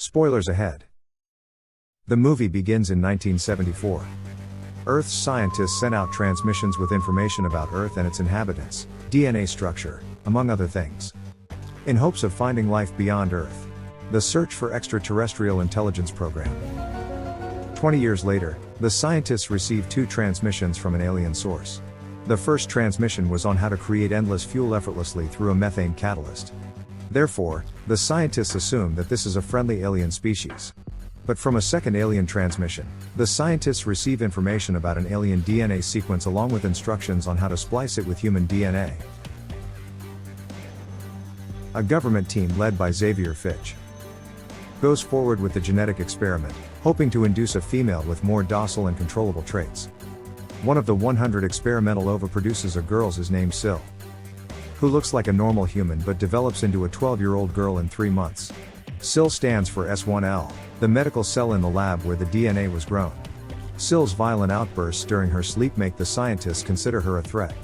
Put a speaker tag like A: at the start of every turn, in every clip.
A: Spoilers ahead. The movie begins in 1974. Earth's scientists sent out transmissions with information about Earth and its inhabitants, DNA structure, among other things, in hopes of finding life beyond Earth. The search for extraterrestrial intelligence program. 20 years later, the scientists received 2 transmissions from an alien source. The first transmission was on how to create endless fuel effortlessly through a methane catalyst. Therefore, the scientists assumed that this is a friendly alien species. But from a second alien transmission, the scientists receive information about an alien DNA sequence along with instructions on how to splice it with human DNA. A government team led by Xavier Fitch goes forward with the genetic experiment, hoping to induce a female with more docile and controllable traits. One of the 100 experimental overproduces of girls is named Sil, who looks like a normal human but develops into a 12-year-old girl in 3 months. Sil stands for S1L, the medical cell in the lab where the DNA was grown. Sil's violent outbursts during her sleep make the scientists consider her a threat.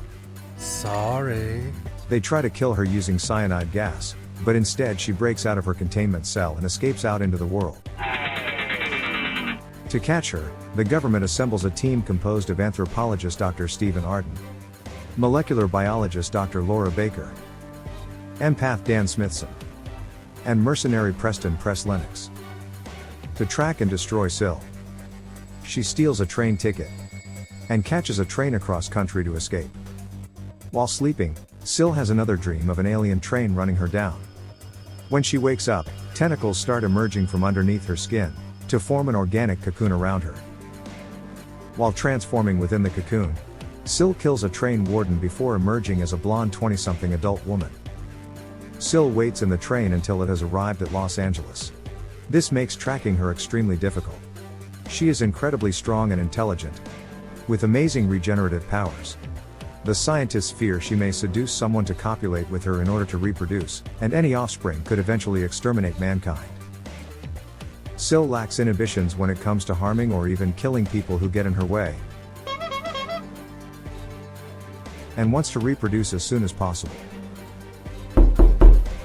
B: Sorry.
A: They try to kill her using cyanide gas, but instead she breaks out of her containment cell and escapes out into the world. To catch her, the government assembles a team composed of anthropologist Dr. Stephen Arden, molecular biologist Dr. Laura Baker, empath Dan Smithson, and mercenary Preston Press Lennox, to track and destroy Sil. She steals a train ticket and catches a train across country to escape. While sleeping, Sil has another dream of an alien train running her down. When she wakes up, tentacles start emerging from underneath her skin to form an organic cocoon around her. While transforming within the cocoon, Sil kills a train warden before emerging as a blonde 20-something adult woman. Sil waits in the train until it has arrived at Los Angeles. This makes tracking her extremely difficult. She is incredibly strong and intelligent, with amazing regenerative powers. The scientists fear she may seduce someone to copulate with her in order to reproduce, and any offspring could eventually exterminate mankind. Sil lacks inhibitions when it comes to harming or even killing people who get in her way, and wants to reproduce as soon as possible.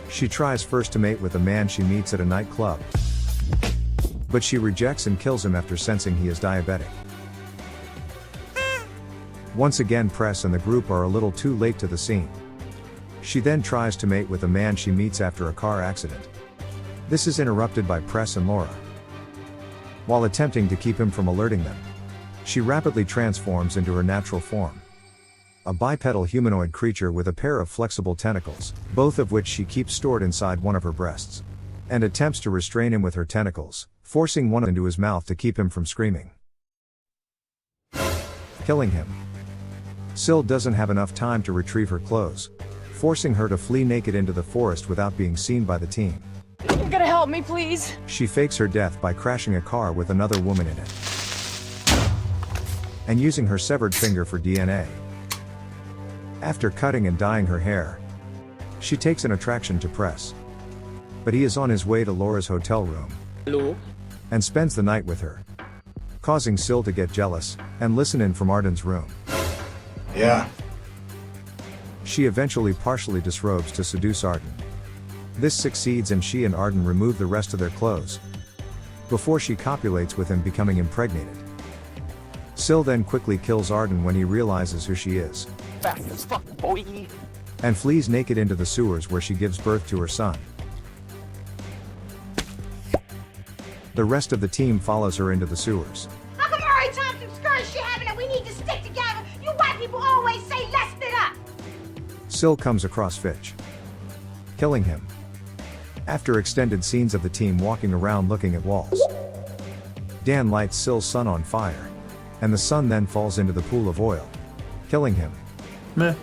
A: She tries first to mate with a man she meets at a nightclub, but she rejects and kills him after sensing he is diabetic. Once again, Press and the group are a little too late to the scene. She then tries to mate with a man she meets after a car accident. This is interrupted by Press and Laura. While attempting to keep him from alerting them, she rapidly transforms into her natural form, a bipedal humanoid creature with a pair of flexible tentacles, both of which she keeps stored inside one of her breasts, and attempts to restrain him with her tentacles, forcing one into his mouth to keep him from screaming, killing him. Sil doesn't have enough time to retrieve her clothes, forcing her to flee naked into the forest without being seen by the team.
C: You're gonna help me, please?
A: She fakes her death by crashing a car with another woman in it, and using her severed finger for DNA. After cutting and dyeing her hair, she takes an attraction to Press, but he is on his way to Laura's hotel room.
B: Hello?
A: And spends the night with her, causing Sil to get jealous and listen in from Arden's room.
D: Yeah.
A: She eventually partially disrobes to seduce Arden. This succeeds and she and Arden remove the rest of their clothes before she copulates with him, becoming impregnated. Sil then quickly kills Arden when he realizes who she is,
B: Fast as fuck, boy.
A: and flees naked into the sewers where she gives birth to her son. The rest of the team follows her into the sewers.
E: How come every time some skirt shit happen and we need to stick together, you white people always say let's split up?
A: Sil comes across Fitch, killing him. After extended scenes of the team walking around looking at walls, Dan lights Sil's son on fire, and the son then falls into the pool of oil, killing him.
D: Meh.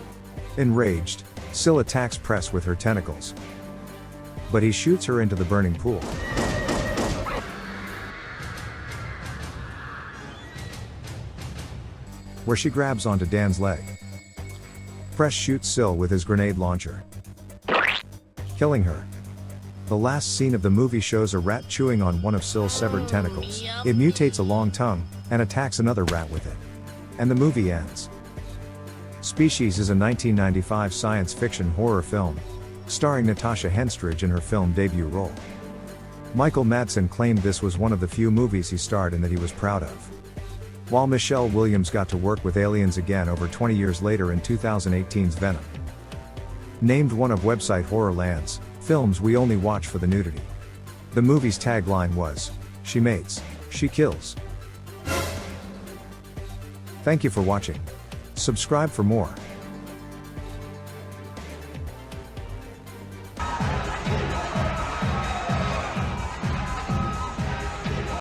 A: Enraged, Sil attacks Press with her tentacles, but he shoots her into the burning pool, where she grabs onto Dan's leg. Press shoots Sil with his grenade launcher, killing her. The last scene of the movie shows a rat chewing on one of Sil's severed tentacles. It mutates a long tongue and attacks another rat with it, and the movie ends. Species is a 1995 science fiction horror film, starring Natasha Henstridge in her film debut role. Michael Madsen claimed this was one of the few movies he starred in that he was proud of. While Michelle Williams got to work with aliens again over 20 years later in 2018's Venom. Named one of website Horrorland's films we only watch for the nudity. The movie's tagline was, "She mates, she kills." Thank you for watching. Subscribe for more.